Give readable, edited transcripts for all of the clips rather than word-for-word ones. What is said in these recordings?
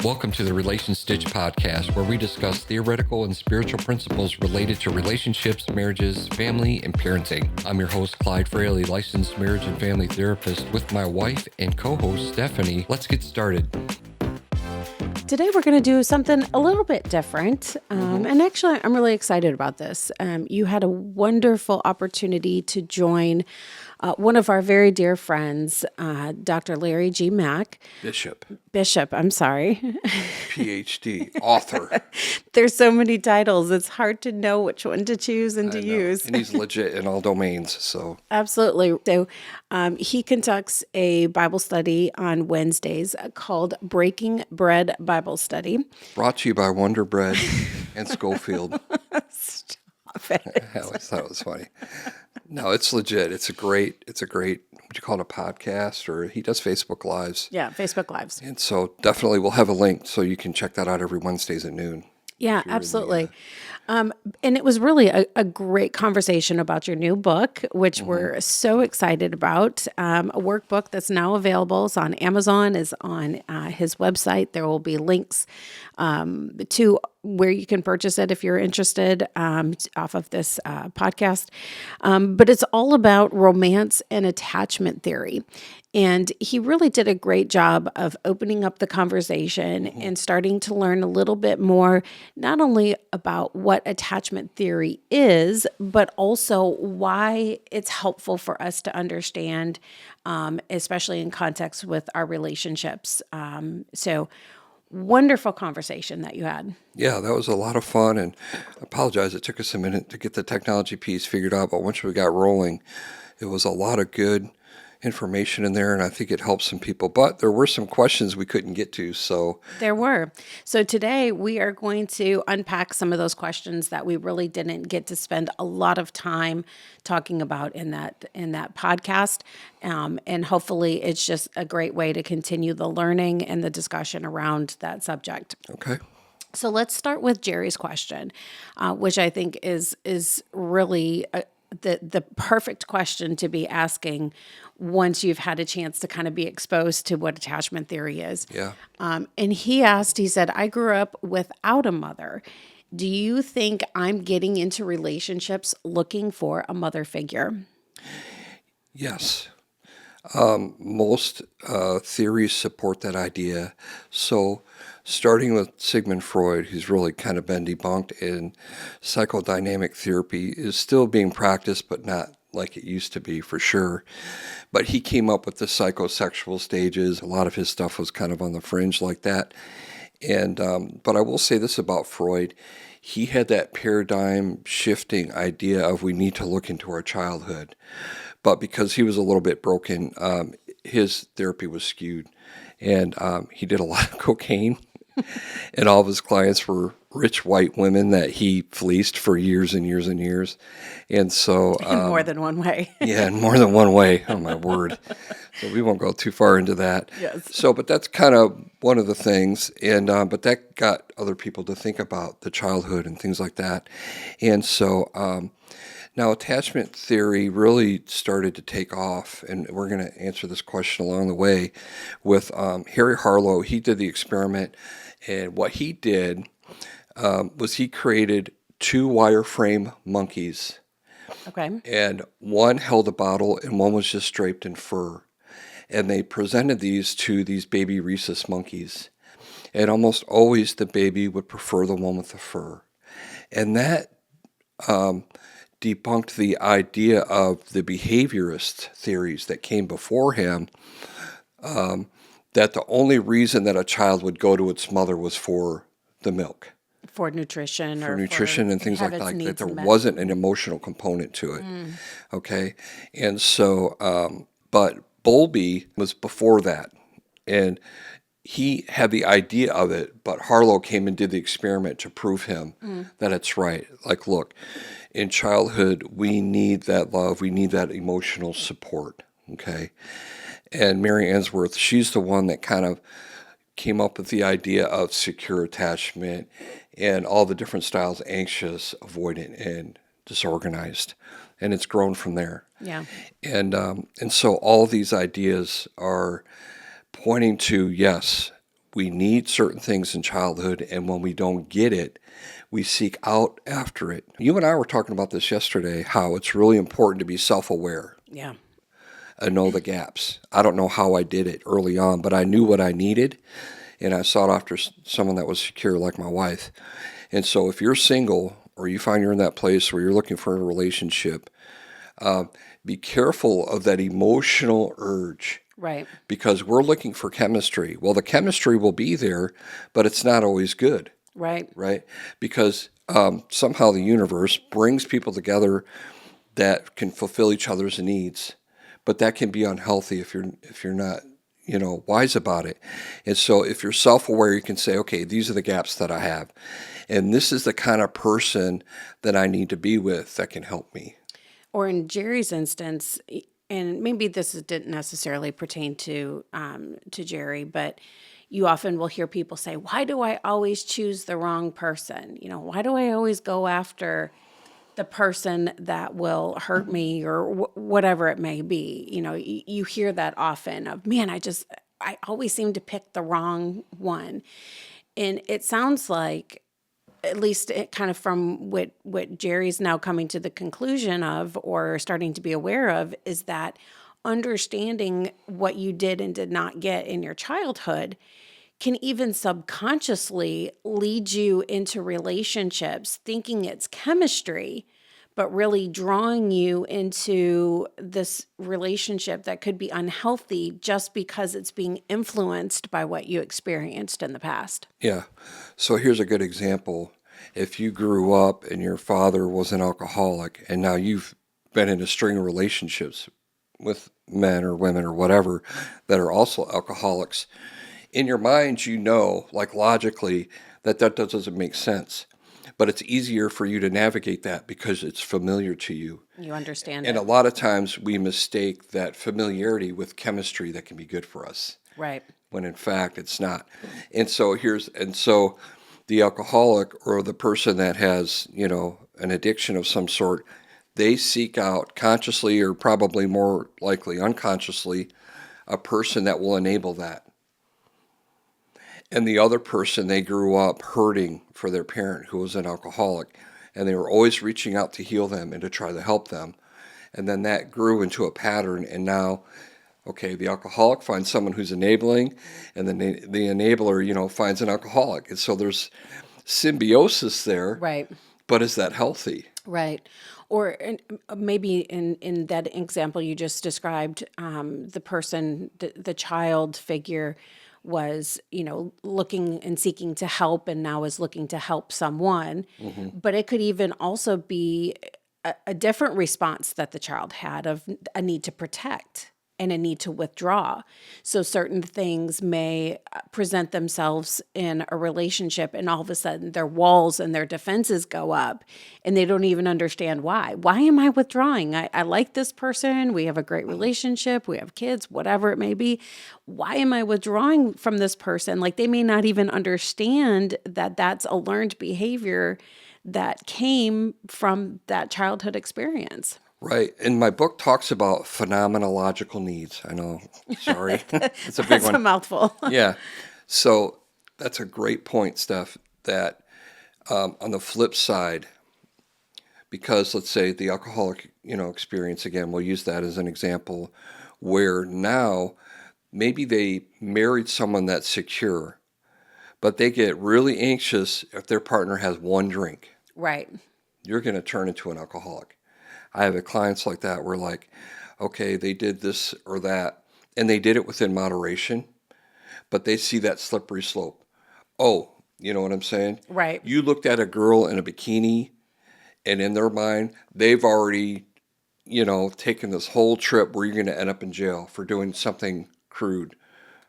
Welcome to the RelationStitch podcast, where we discuss theoretical and spiritual principles related to relationships, marriages, family, and parenting. I'm your host, Clyde Fraley, licensed marriage and family therapist, with my wife and co-host, Stephanie. Let's get started. Today we're going to do something a little bit different, and actually I'm really excited about this. You had a wonderful opportunity to join one of our very dear friends, Dr. Larry G. Mack. Bishop, I'm sorry. PhD, author. There's so many titles, it's hard to know which one to choose and to use. And he's legit in all domains, so. Absolutely. So he conducts a Bible study on Wednesdays called Breaking Bread Bible Study. Brought to you by Wonder Bread and Schofield. Stop it. I always thought it was funny. No, it's legit. It's a great, what do you call it, a podcast? Or he does Facebook Lives. Yeah, Facebook Lives. And so definitely we'll have a link so you can check that out every Wednesdays at noon. Yeah, absolutely. And it was really a great conversation about your new book, which we're so excited about. A workbook that's now available. It's on Amazon, is on his website. There will be links to where you can purchase it if you're interested off of this podcast. But it's all about romance and attachment theory. And he really did a great job of opening up the conversation and starting to learn a little bit more, not only about what attachment theory is, but also why it's helpful for us to understand, especially in context with our relationships. So wonderful conversation that you had. Yeah, that was a lot of fun. And I apologize, it took us a minute to get the technology piece figured out. But once we got rolling, it was a lot of good information in there, and I think it helped some people. But there were some questions we couldn't get to, so. There were. So today we are going to unpack some of those questions that we really didn't get to spend a lot of time talking about in that podcast. And hopefully it's just a great way to continue the learning and the discussion around that subject. Okay. So let's start with Jerry's question, which I think is really the perfect question to be asking once you've had a chance to kind of be exposed to what attachment theory is. Yeah. And he said, I grew up without a mother. Do you think I'm getting into relationships looking for a mother figure? Yes. Most theories support that idea. So starting with Sigmund Freud, who's really kind of been debunked, and psychodynamic therapy is still being practiced, but not like it used to be for sure. But he came up with the psychosexual stages. A lot of his stuff was kind of on the fringe like that. And but I will say this about Freud. He had that paradigm shifting idea of we need to look into our childhood. But because he was a little bit broken, his therapy was skewed. And he did a lot of cocaine. And all of his clients were rich white women that he fleeced for years and years and years. And so... in more than one way. Yeah, in more than one way. Oh, my word. So we won't go too far into that. Yes. So, but that's kind of one of the things. And but that got other people to think about the childhood and things like that. And so... now, attachment theory really started to take off, and we're going to answer this question along the way with Harry Harlow. He did the experiment, and what he did was he created 2 wireframe monkeys. Okay. And one held a bottle, and one was just draped in fur. And they presented these to these baby rhesus monkeys. And almost always the baby would prefer the one with the fur. And that... debunked the idea of the behaviorist theories that came before him, that the only reason that a child would go to its mother was for the milk. For nutrition. And things like that. There wasn't an emotional component to it. Okay? And so, but Bowlby was before that. And he had the idea of it, but Harlow came and did the experiment to prove him that it's right. Like, look, in childhood, we need that love. We need that emotional support, okay? And Mary Ainsworth, she's the one that kind of came up with the idea of secure attachment and all the different styles, anxious, avoidant, and disorganized. And it's grown from there. Yeah. And so all these ideas are pointing to, yes, we need certain things in childhood, and when we don't get it, we seek out after it. You and I were talking about this yesterday, how it's really important to be self-aware. Yeah. And know the gaps. I don't know how I did it early on, but I knew what I needed, and I sought after someone that was secure like my wife. And so if you're single or you find you're in that place where you're looking for a relationship, be careful of that emotional urge. Right. Because we're looking for chemistry. Well, the chemistry will be there, but it's not always good. Right. Right? Because somehow the universe brings people together that can fulfill each other's needs. But that can be unhealthy if you're not, wise about it. And so if you're self-aware, you can say, okay, these are the gaps that I have. And this is the kind of person that I need to be with that can help me. Or in Jerry's instance, and maybe this didn't necessarily pertain to Jerry, but you often will hear people say, why do I always choose the wrong person? Why do I always go after the person that will hurt me or whatever it may be? You hear that often of, man, I always seem to pick the wrong one. And it sounds like, at least kind of from what Jerry's now coming to the conclusion of or starting to be aware of, is that understanding what you did and did not get in your childhood can even subconsciously lead you into relationships thinking it's chemistry, but really drawing you into this relationship that could be unhealthy just because it's being influenced by what you experienced in the past. Yeah. So here's a good example. If you grew up and your father was an alcoholic, and now you've been in a string of relationships with men or women or whatever that are also alcoholics, in your mind, like logically, that doesn't make sense. But it's easier for you to navigate that because it's familiar to you. You understand And it. a lot of times we mistake that familiarity with chemistry that can be good for us. Right. When in fact it's not. And so the alcoholic or the person that has, an addiction of some sort, they seek out consciously or probably more likely unconsciously a person that will enable that. And the other person, they grew up hurting for their parent who was an alcoholic, and they were always reaching out to heal them and to try to help them. And then that grew into a pattern, and now, okay, the alcoholic finds someone who's enabling, and then the enabler, finds an alcoholic. And so there's symbiosis there. Right. But is that healthy? Right. Or maybe in that example you just described, the person, the child figure was, looking and seeking to help and now is looking to help someone. Mm-hmm. But it could even also be a different response that the child had of a need to protect and a need to withdraw. So certain things may present themselves in a relationship and all of a sudden their walls and their defenses go up and they don't even understand why. Why am I withdrawing? I like this person. We have a great relationship. We have kids, whatever it may be. Why am I withdrawing from this person? Like they may not even understand that that's a learned behavior that came from that childhood experience. Right. And my book talks about phenomenological needs. I know. Sorry. It's a big one. That's a mouthful. Yeah. So that's a great point, Steph, that on the flip side, because let's say the alcoholic, experience, again, we'll use that as an example, where now maybe they married someone that's secure, but they get really anxious if their partner has one drink. Right. You're going to turn into an alcoholic. I have clients like that where like, okay, they did this or that, and they did it within moderation, but they see that slippery slope. Oh, you know what I'm saying? Right. You looked at a girl in a bikini, and in their mind, they've already, taken this whole trip where you're going to end up in jail for doing something crude.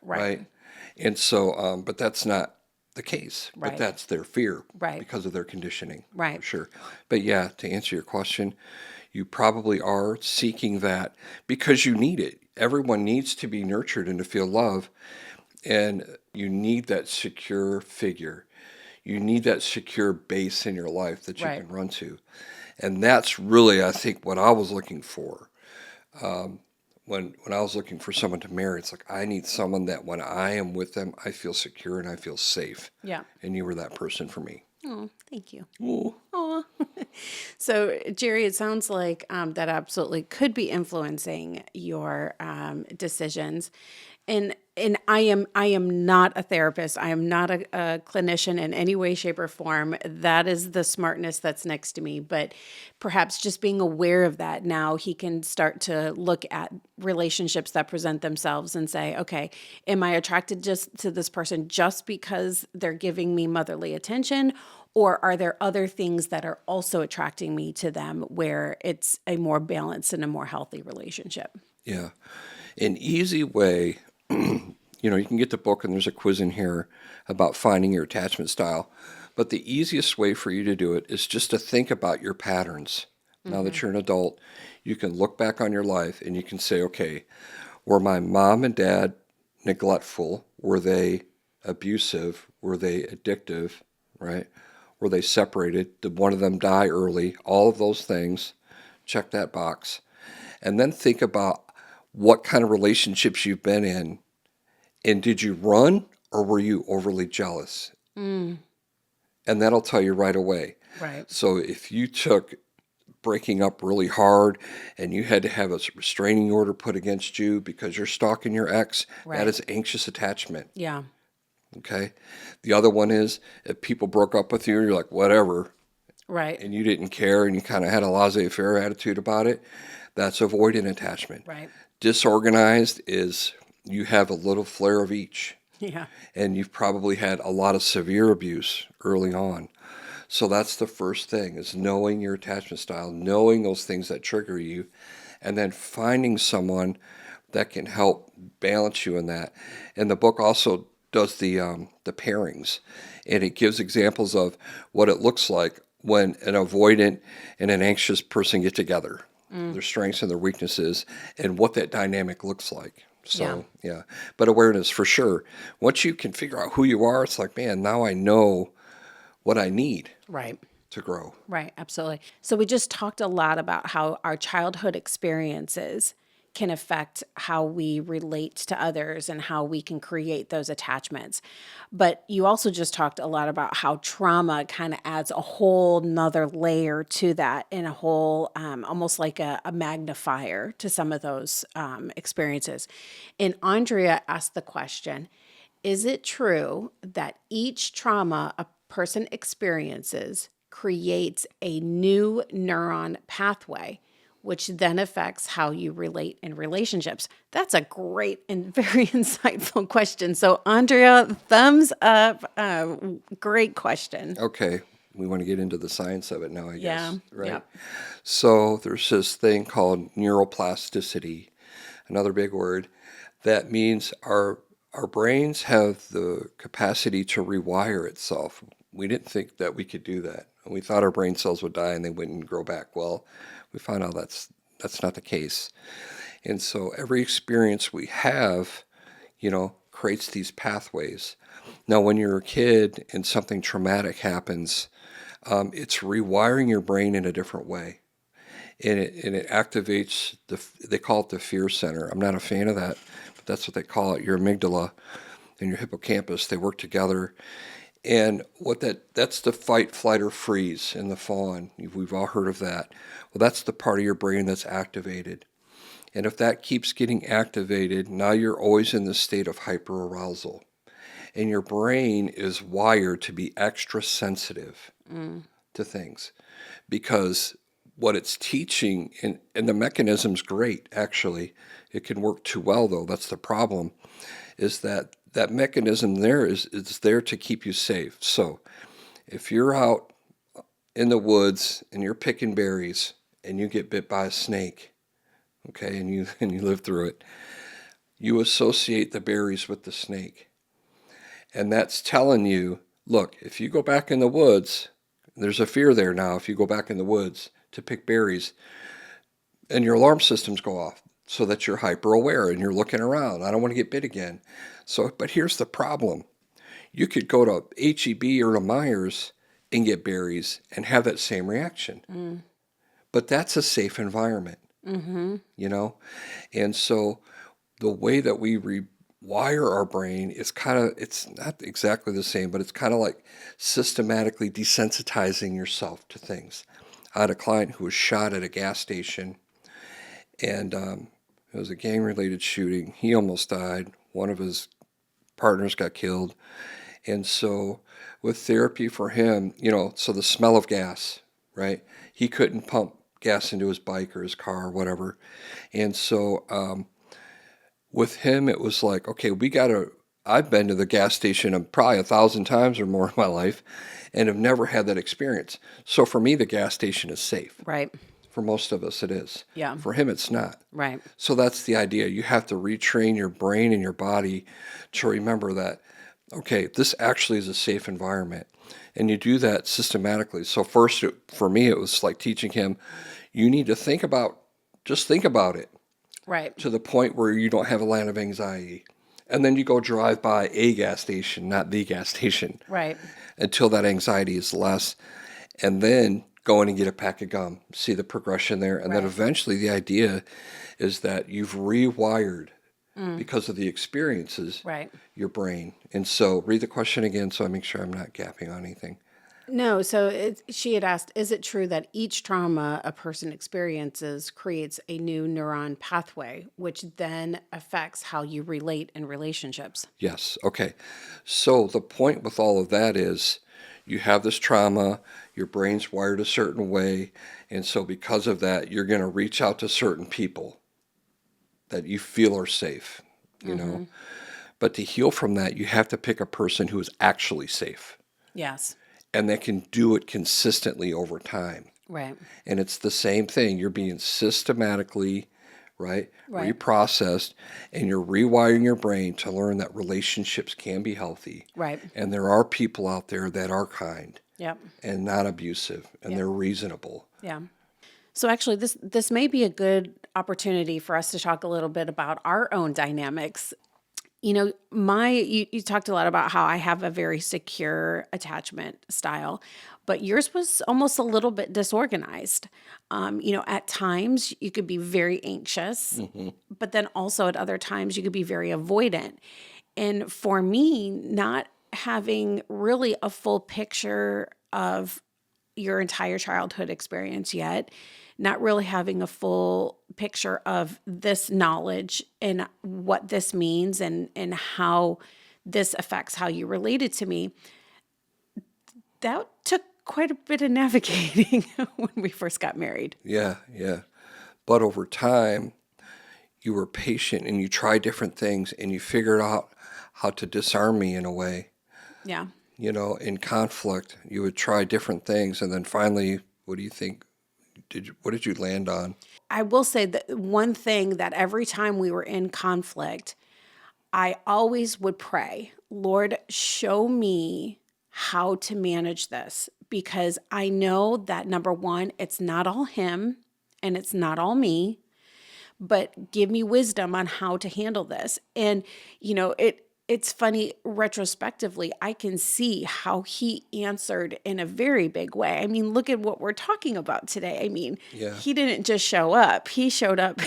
Right? And so, but that's not the case. Right. But that's their fear. Right. Because of their conditioning. Right. For sure. But yeah, to answer your question, you probably are seeking that because you need it. Everyone needs to be nurtured and to feel love. And you need that secure figure. You need that secure base in your life that you can run to. And that's really, I think, what I was looking for. when I was looking for someone to marry, it's like I need someone that when I am with them, I feel secure and I feel safe. Yeah. And you were that person for me. Oh, thank you. Ooh. Aw. So, Jerry, it sounds like that absolutely could be influencing your decisions. And I am not a therapist. I am not a clinician in any way, shape, or form. That is the smartness that's next to me. But perhaps just being aware of that now, he can start to look at relationships that present themselves and say, okay, am I attracted just to this person just because they're giving me motherly attention? Or are there other things that are also attracting me to them where it's a more balanced and a more healthy relationship? Yeah. An easy way, you can get the book and there's a quiz in here about finding your attachment style. But the easiest way for you to do it is just to think about your patterns. Now that you're an adult, you can look back on your life and you can say, okay, were my mom and dad neglectful? Were they abusive? Were they addictive? Right? Were they separated? Did one of them die early? All of those things. Check that box. And then think about what kind of relationships you've been in. And did you run or were you overly jealous? And that'll tell you right away. Right. So if you took breaking up really hard and you had to have a restraining order put against you because you're stalking your ex, Right. that is anxious attachment. Yeah. Okay. The other one is if people broke up with you and you're like, whatever, Right. and you didn't care and you kind of had a laissez-faire attitude about it, that's avoidant attachment. Right. Disorganized is you have a little flare of each. Yeah. And you've probably had a lot of severe abuse early on. So that's the first thing, is knowing your attachment style, knowing those things that trigger you, and then finding someone that can help balance you in that. And the book also does the pairings, and it gives examples of what it looks like when an avoidant and an anxious person get together, their strengths and their weaknesses, and what that dynamic looks like. So, yeah. But awareness, for sure. Once you can figure out who you are, it's like, man, now I know what I need Right. to grow. Right. Absolutely. So we just talked a lot about how our childhood experiences can affect how we relate to others and how we can create those attachments. But you also just talked a lot about how trauma kind of adds a whole nother layer to that, and a whole, almost like a magnifier to some of those experiences. And Andrea asked the question, is it true that each trauma a person experiences creates a new neuron pathway, which then affects how you relate in relationships? That's a great and very insightful question. So, Andrea, thumbs up. Great question. Okay. We want to get into the science of it now, I guess. Yeah. Right? Yep. So there's this thing called neuroplasticity, another big word, that means our brains have the capacity to rewire itself. We didn't think that we could do that. We thought our brain cells would die and they wouldn't grow back. Well, we found out that's not the case. And so every experience we have, creates these pathways. Now, when you're a kid and something traumatic happens, it's rewiring your brain in a different way. And it activates, they call it the fear center. I'm not a fan of that, but that's what they call it. Your amygdala and your hippocampus, they work together. And that's the fight, flight, or freeze in the fawn. We've all heard of that. Well, that's the part of your brain that's activated. And if that keeps getting activated, now you're always in the state of hyperarousal. And your brain is wired to be extra sensitive to things, because what it's teaching, and the mechanism's great, actually. It can work too well, though. That's the problem, is that mechanism there is there to keep you safe. So if you're out in the woods and you're picking berries and you get bit by a snake, okay, and you live through it, you associate the berries with the snake. And that's telling you, look, if you go back in the woods, there's a fear there now. If you go back in the woods to pick berries, and your alarm systems go off so that you're hyper aware and you're looking around. I don't want to get bit again. So, but here's the problem. You could go to H-E-B or to Myers and get berries and have that same reaction. But that's a safe environment. you know? And so the way that we rewire our brain is it's not exactly the same, but it's kind of like systematically desensitizing yourself to things. I had a client who was shot at a gas station, and it was a gang-related shooting. He almost died. One of his partners got killed. And so with therapy for him, so the smell of gas, right? He couldn't pump gas into his bike or his car or whatever. And so with him, it was like, okay, I've been to the gas station probably 1,000 times or more in my life and have never had that experience. So for me, the gas station is safe. Right. For most of us, it is. Yeah. For him, it's not. Right. So that's the idea. You have to retrain your brain and your body to remember that, okay, this actually is a safe environment. And you do that systematically. So first, for me, it was like teaching him, you need to just think about it. Right. To the point where you don't have a lot of anxiety. And then you go drive by a gas station, not the gas station. Right. Until that anxiety is less. And then go in and get a pack of gum, see the progression there. And then eventually the idea is that you've rewired, because of the experiences, your brain. And so read the question again so I make sure I'm not gapping on anything. No, so she had asked, is it true that each trauma a person experiences creates a new neuron pathway, which then affects how you relate in relationships? Yes. Okay. So the point with all of that is you have this trauma, your brain's wired a certain way, and so because of that, you're going to reach out to certain people that you feel are safe, you know. But to heal from that, you have to pick a person who is actually safe. Yes. And that can do it consistently over time. Right. And it's the same thing. You're being systematically, reprocessed, and you're rewiring your brain to learn that relationships can be healthy. Right. And there are people out there that are kind. Yep. And not abusive, and they're reasonable. Yeah. So actually, this may be a good opportunity for us to talk a little bit about our own dynamics. You know, you talked a lot about how I have a very secure attachment style, but yours was almost a little bit disorganized. At times you could be very anxious, but then also at other times you could be very avoidant. And for me, not having really a full picture of your entire childhood experience yet, not really having a full picture of this knowledge and what this means and how this affects how you related to me, that took quite a bit of navigating when we first got married. Yeah. But over time, you were patient and you tried different things and you figured out how to disarm me in a way. Yeah. In conflict, you would try different things, and then finally, what do you think? What did you land on? I will say that one thing that every time we were in conflict, I always would pray, Lord, show me how to manage this, because I know that number one, it's not all him and it's not all me, but give me wisdom on how to handle this. And, it's funny, retrospectively, I can see how he answered in a very big way. I mean, look at what we're talking about today. I mean, He didn't just show up. He showed up.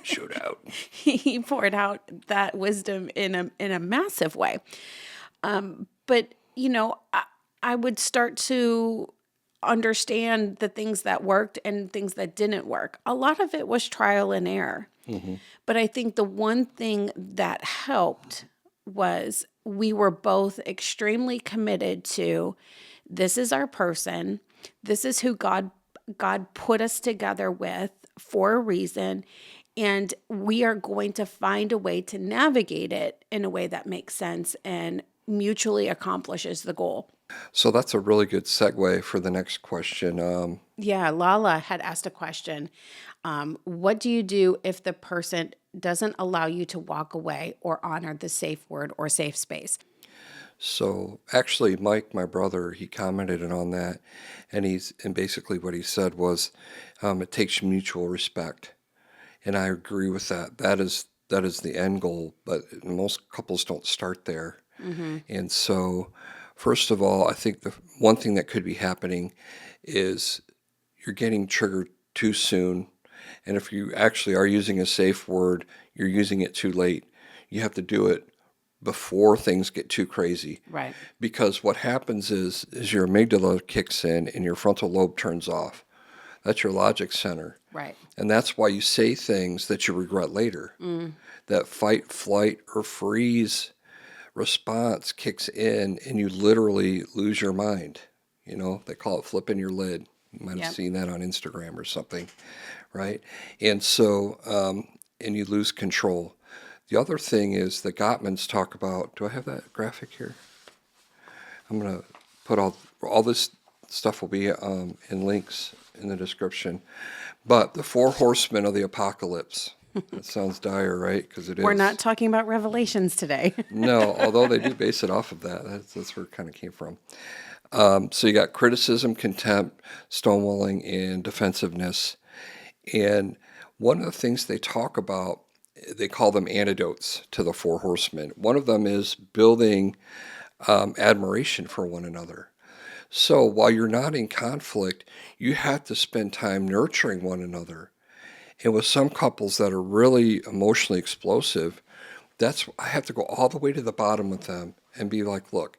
Showed out. He poured out that wisdom in a massive way. But, I would start to understand the things that worked and things that didn't work. A lot of it was trial and error. But I think the one thing that helped was we were both extremely committed to, this is our person. This is who God put us together with for a reason. And we are going to find a way to navigate it in a way that makes sense and mutually accomplishes the goal. So that's a really good segue for the next question. Lala had asked a question. What do you do if the person doesn't allow you to walk away or honor the safe word or safe space? So actually, Mike, my brother, he commented on that, and basically what he said was, it takes mutual respect, and I agree with that. That is the end goal, but most couples don't start there. And so, first of all, I think the one thing that could be happening is you're getting triggered too soon. And if you actually are using a safe word, you're using it too late. You have to do it before things get too crazy. Right. Because what happens is your amygdala kicks in and your frontal lobe turns off. That's your logic center. Right. And that's why you say things that you regret later. That fight, flight, or freeze response kicks in and you literally lose your mind. You know, they call it flipping your lid. You might have seen that on Instagram or something, right? And so, and you lose control. The other thing is the Gottmans talk about, do I have that graphic here? I'm going to put all this stuff will be in links in the description. But the 4 horsemen of the apocalypse. That sounds dire, right? Because it is. We're not talking about Revelations today. No, although they do base it off of that. That's where it kind of came from. So you got criticism, contempt, stonewalling, and defensiveness. And one of the things they talk about, they call them antidotes to the 4 horsemen. One of them is building admiration for one another. So while you're not in conflict, you have to spend time nurturing one another. And with some couples that are really emotionally explosive, I have to go all the way to the bottom with them and be like, look,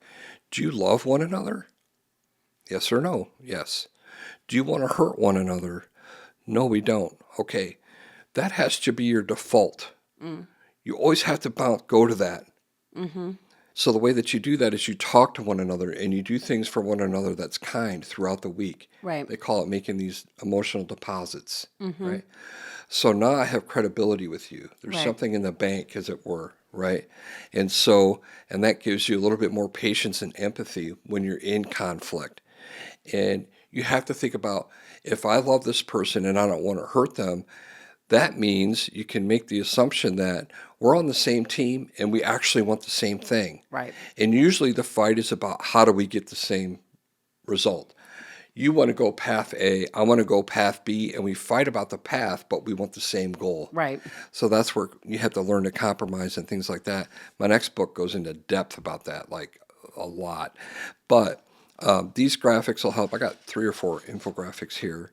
do you love one another? Yes or no? Yes. Do you want to hurt one another? No, we don't. Okay. That has to be your default. You always have to go to that. So the way that you do that is you talk to one another and you do things for one another that's kind throughout the week. Right. They call it making these emotional deposits, right? So now I have credibility with you. There's something in the bank, as it were, right? And so, and that gives you a little bit more patience and empathy when you're in conflict. And you have to think about, if I love this person and I don't want to hurt them, that means you can make the assumption that we're on the same team and we actually want the same thing. Right. And usually the fight is about how do we get the same result. You want to go path A, I want to go path B, and we fight about the path, but we want the same goal. Right. So that's where you have to learn to compromise and things like that. My next book goes into depth about that, like a lot. But these graphics will help. I got 3 or 4 infographics here.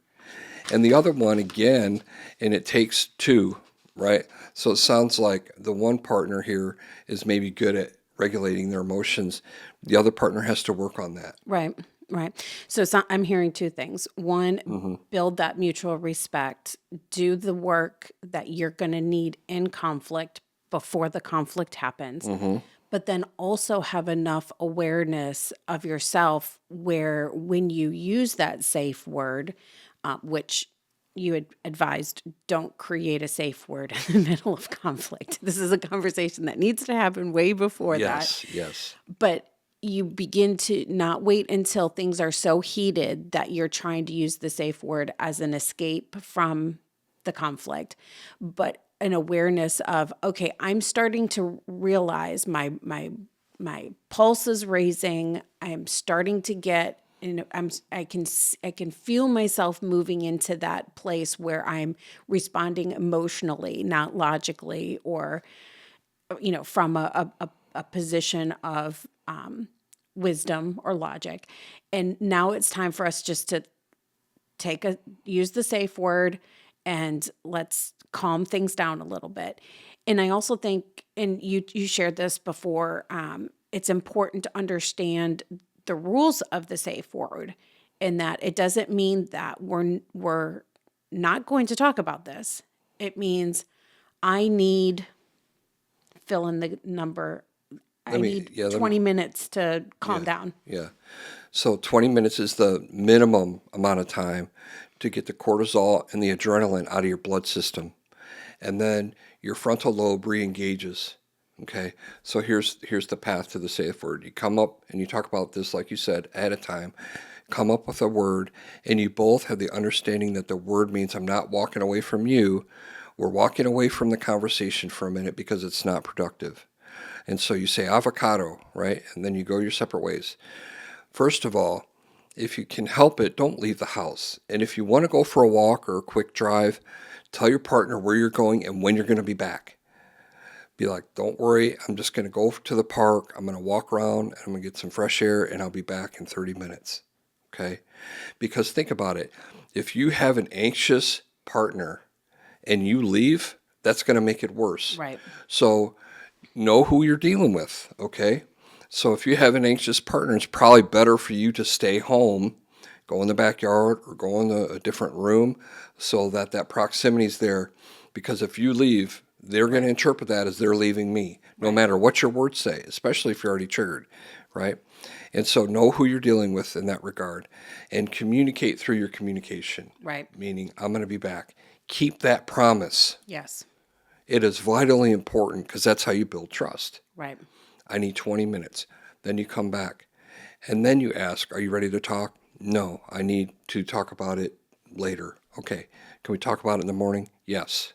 And the other one, again, and it takes 2, right? So it sounds like the one partner here is maybe good at regulating their emotions. The other partner has to work on that. Right. Right. So I'm hearing 2 things. One, build that mutual respect. Do the work that you're going to need in conflict before the conflict happens. But then also have enough awareness of yourself where when you use that safe word, which you had advised, don't create a safe word in the middle of conflict. This is a conversation that needs to happen way before that. Yes. But you begin to not wait until things are so heated that you're trying to use the safe word as an escape from the conflict, but an awareness of, okay, I'm starting to realize my pulse is raising. I'm starting to get, I can feel myself moving into that place where I'm responding emotionally, not logically, or from a position of wisdom or logic. And now it's time for us just to use the safe word and let's calm things down a little bit. And I also think, and you shared this before, it's important to understand the rules of the safe word, in that it doesn't mean that we're not going to talk about this. It means I need, fill in the number, I need 20 minutes to calm down. Yeah. So 20 minutes is the minimum amount of time to get the cortisol and the adrenaline out of your blood system. And then your frontal lobe re-engages. Okay. So here's the path to the safe word. You come up and you talk about this, like you said, ahead of time. Come up with a word, and you both have the understanding that the word means I'm not walking away from you. We're walking away from the conversation for a minute because it's not productive. And so you say avocado, right? And then you go your separate ways. First of all, if you can help it, don't leave the house. And if you want to go for a walk or a quick drive, tell your partner where you're going and when you're going to be back. Be like, don't worry, I'm just going to go to the park. I'm going to walk around, and I'm going to get some fresh air, and I'll be back in 30 minutes. Okay? Because think about it. If you have an anxious partner, and you leave, that's going to make it worse. Right. So know who you're dealing with, okay? So if you have an anxious partner, it's probably better for you to stay home, go in the backyard or go in a different room so that that proximity is there. Because if you leave, they're going to interpret that as they're leaving me, no matter what your words say, especially if you're already triggered, right? And so know who you're dealing with in that regard and communicate through your communication. Right. Meaning, I'm going to be back. Keep that promise. Yes. It is vitally important because that's how you build trust. Right. I need 20 minutes. Then you come back. And then you ask, are you ready to talk? No, I need to talk about it later. Okay. Can we talk about it in the morning? Yes.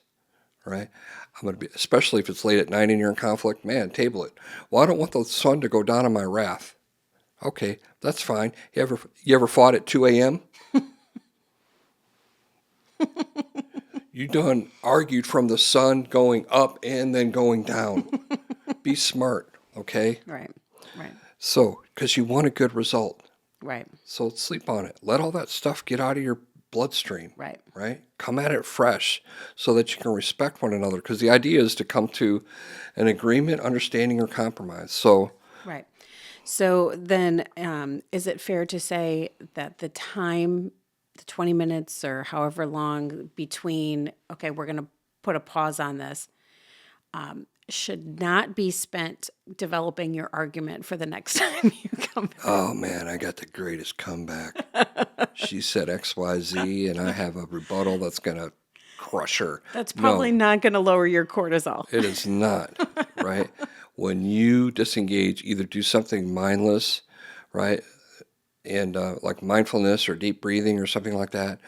Right? I'm going to be, especially if it's late at night and you're in conflict, man, table it. Well, I don't want the sun to go down on my wrath. Okay, that's fine. You ever fought at 2 a.m.? You done argued from the sun going up and then going down. Be smart, okay? Right. Right. So, because you want a good result. Right. So sleep on it. Let all that stuff get out of your bloodstream. Right. Right? Come at it fresh so that you can respect one another. Because the idea is to come to an agreement, understanding, or compromise. So, Right. So then, is it fair to say that the time, the 20 minutes or however long between, okay, we're going to put a pause on this, should not be spent developing your argument for the next time you come back? oh man, I got the greatest comeback. She said XYZ, and I have a rebuttal that's going to crush her. That's probably not going to lower your cortisol. It is not, right? When you disengage, either do something mindless, right? And like mindfulness or deep breathing or something like that,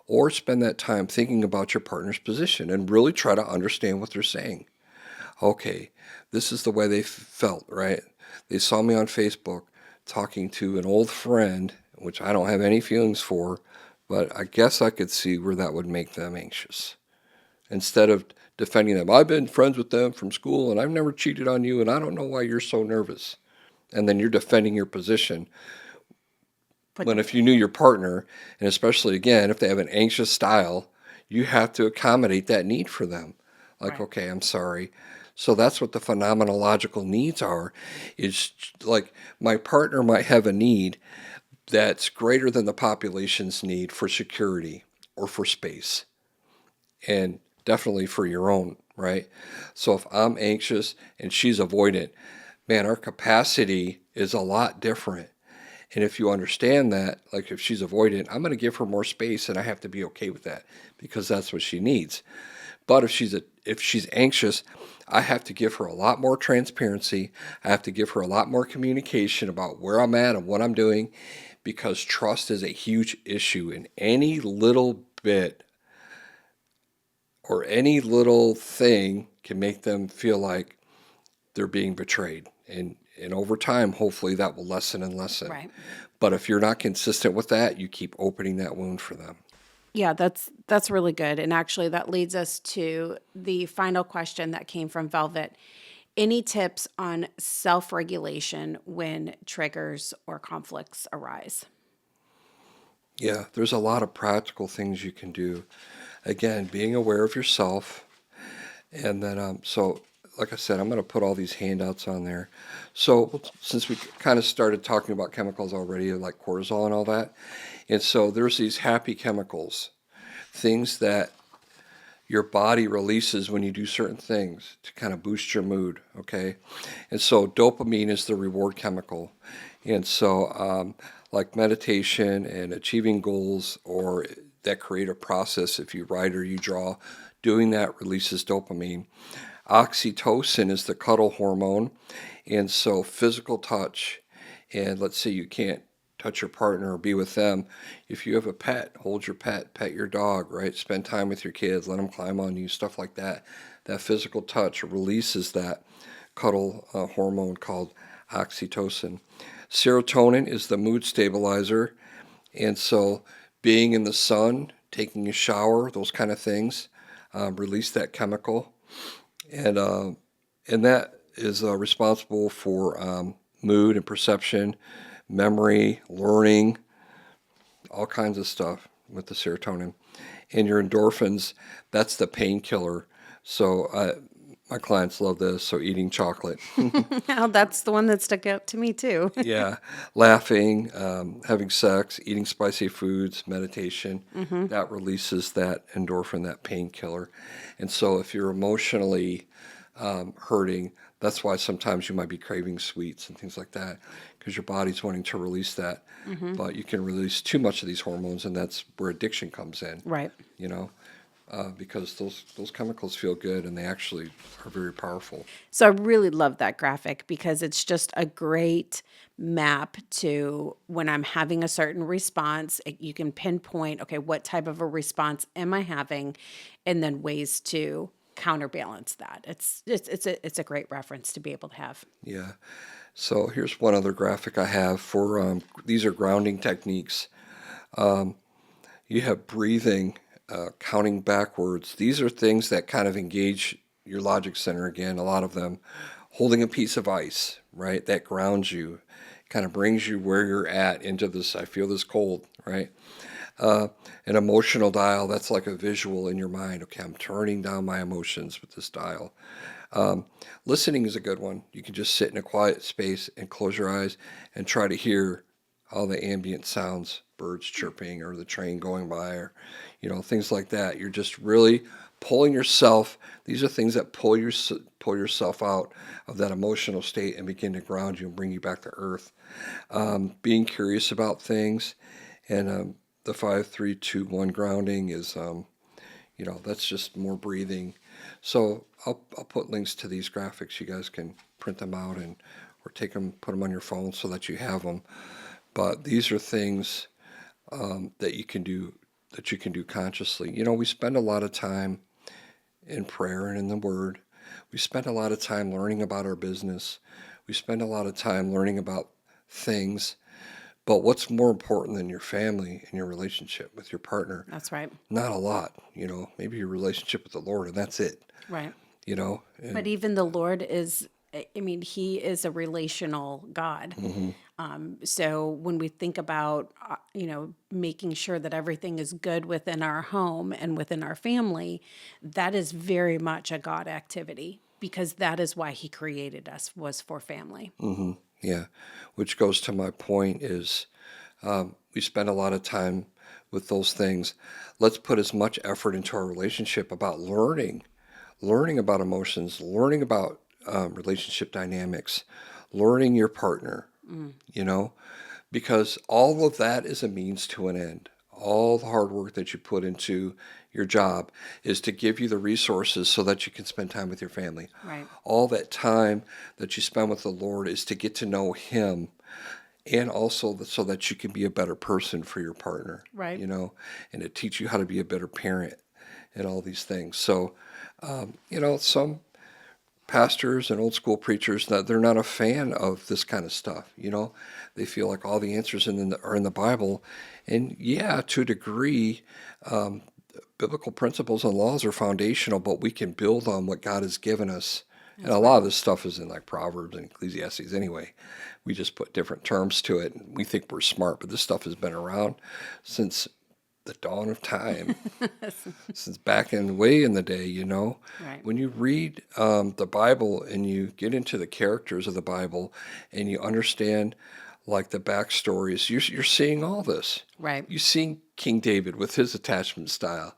or spend that time thinking about your partner's position and really try to understand what they're saying. Okay, this is the way they felt, right? They saw me on Facebook talking to an old friend, which I don't have any feelings for, but I guess I could see where that would make them anxious. Instead of defending them, I've been friends with them from school and I've never cheated on you and I don't know why you're so nervous. And then you're defending your position. When if you knew your partner, and especially again, if they have an anxious style, you have to accommodate that need for them. Like, Right. okay, I'm sorry. So that's what the phenomenological needs are. Is like my partner might have a need that's greater than the population's need for security or for space. And definitely for your own, right? So if I'm anxious and she's avoidant, man, our capacity is a lot different. And if you understand that, like if she's avoidant, I'm going to give her more space and I have to be okay with that because that's what she needs. But if she's anxious, I have to give her a lot more transparency. I have to give her a lot more communication about where I'm at and what I'm doing because trust is a huge issue, and any little bit or any little thing can make them feel like they're being betrayed. And over time, hopefully that will lessen and lessen. Right. But if you're not consistent with that, you keep opening that wound for them. Yeah, that's really good. And actually that leads us to the final question that came from Velvet. Any tips on self-regulation when triggers or conflicts arise? Yeah, there's a lot of practical things you can do. Again, being aware of yourself. And then, so like I said, I'm going to put all these handouts on there. So since we kind of started talking about chemicals already, like cortisol and all that, and so there's these happy chemicals, things that your body releases when you do certain things to kind of boost your mood, okay? And so dopamine is the reward chemical. And so like meditation and achieving goals or that creative process, if you write or you draw, doing that releases dopamine. Oxytocin is the cuddle hormone, and so physical touch, and let's say you can't touch your partner or be with them. If you have a pet, hold your pet, pet your dog, right? Spend time with your kids, let them climb on you, stuff like that. That physical touch releases that cuddle hormone called oxytocin. Serotonin is the mood stabilizer, and so being in the sun, taking a shower, those kind of things, release that chemical. And that is responsible for mood and perception, memory, learning, all kinds of stuff with the serotonin. And your endorphins, that's the painkiller. So my clients love this. So eating chocolate, Now that's the one that stuck out to me too. yeah, laughing, having sex, eating spicy foods, meditation, that releases that endorphin, that painkiller. And so if you're emotionally hurting, that's why sometimes you might be craving sweets and things like that, because your body's wanting to release that. But you can release too much of these hormones, and that's where addiction comes in. Right. You know, because those chemicals feel good, and they actually are very powerful. So I really love that graphic because it's just a great map to when I'm having a certain response, you can pinpoint, okay, what type of a response am I having, and then ways to counterbalance that. It's a great reference to be able to have. Yeah. So here's one other graphic I have for these are grounding techniques. You have breathing, counting backwards. These are things that kind of engage your logic center again, a lot of them. Holding a piece of ice, right? That grounds you, kind of brings you where you're at into this, I feel this cold, right? An emotional dial, that's like a visual in your mind. Okay, I'm turning down my emotions with this dial. Listening is a good one. You can just sit in a quiet space and close your eyes and try to hear all the ambient sounds, birds chirping or the train going by or, things like that. You're just really pulling yourself. These are things that pull yourself out of that emotional state and begin to ground you and bring you back to earth. Being curious about things, and the 5-3-2-1 grounding is, that's just more breathing. So I'll put links to these graphics. You guys can print them out or take them, put them on your phone so that you have them. But these are things that you can do consciously. We spend a lot of time in prayer and in the Word. We spend a lot of time learning about our business. We spend a lot of time learning about things. But what's more important than your family and your relationship with your partner? That's right. Not a lot. Maybe your relationship with the Lord, and that's it. Right. And, But even the Lord is, he is a relational God. So when we think about, making sure that everything is good within our home and within our family, that is very much a God activity because that is why he created us, was for family. yeah, which goes to my point is we spend a lot of time with those things. Let's put as much effort into our relationship about learning about emotions, learning about relationship dynamics, learning your partner, because all of that is a means to an end. All the hard work that you put into your job is to give you the resources so that you can spend time with your family. Right. All that time that you spend with the Lord is to get to know Him, and also so that you can be a better person for your partner. Right. And to teach you how to be a better parent and all these things. So, some pastors and old school preachers, that they're not a fan of this kind of stuff. They feel like all the answers are in the Bible, and yeah, to a degree, biblical principles and laws are foundational, but we can build on what God has given us. And a lot of this stuff is in like Proverbs and Ecclesiastes anyway. We just put different terms to it, and we think we're smart, but this stuff has been around since the dawn of time, since way in the day, Right. When you read the Bible and you get into the characters of the Bible and you understand like the backstories, you're seeing all this. Right. You're seeing King David with his attachment style,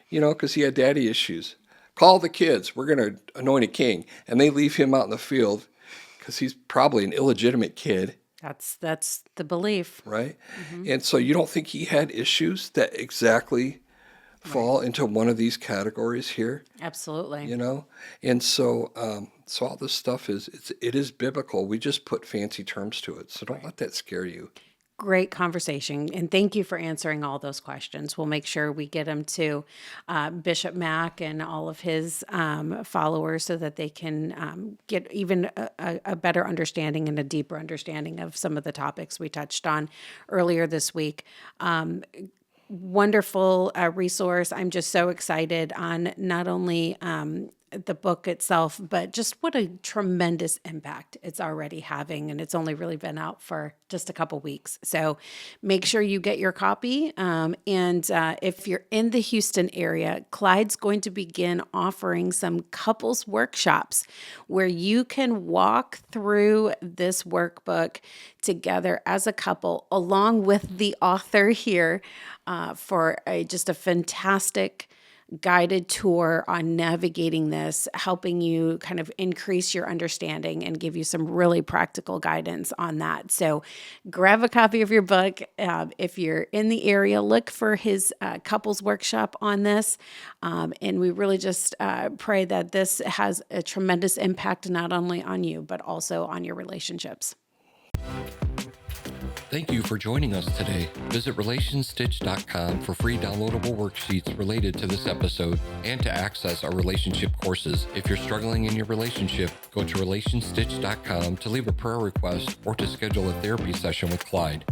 because he had daddy issues. Call the kids, we're going to anoint a king. And they leave him out in the field because he's probably an illegitimate kid. That's the belief. Right? And so you don't think he had issues that exactly fall into one of these categories here? Absolutely. And so all this stuff it is biblical. We just put fancy terms to it. So don't let that scare you. Great conversation. And thank you for answering all those questions. We'll make sure we get them to Bishop Mack and all of his followers so that they can get even a better understanding and a deeper understanding of some of the topics we touched on earlier this week. Wonderful resource. I'm just so excited on not only the book itself, but just what a tremendous impact it's already having. And it's only really been out for just a couple weeks. So make sure you get your copy. If you're in the Houston area, Clyde's going to begin offering some couples workshops where you can walk through this workbook together as a couple, along with the author here, for just a fantastic guided tour on navigating this, helping you kind of increase your understanding and give you some really practical guidance on that. So grab a copy of your book. If you're in the area, look for his couples workshop on this. And we really just pray that this has a tremendous impact, not only on you, but also on your relationships. Thank you for joining us today. Visit RelationStitch.com for free downloadable worksheets related to this episode and to access our relationship courses. If you're struggling in your relationship, go to RelationStitch.com to leave a prayer request or to schedule a therapy session with Clyde.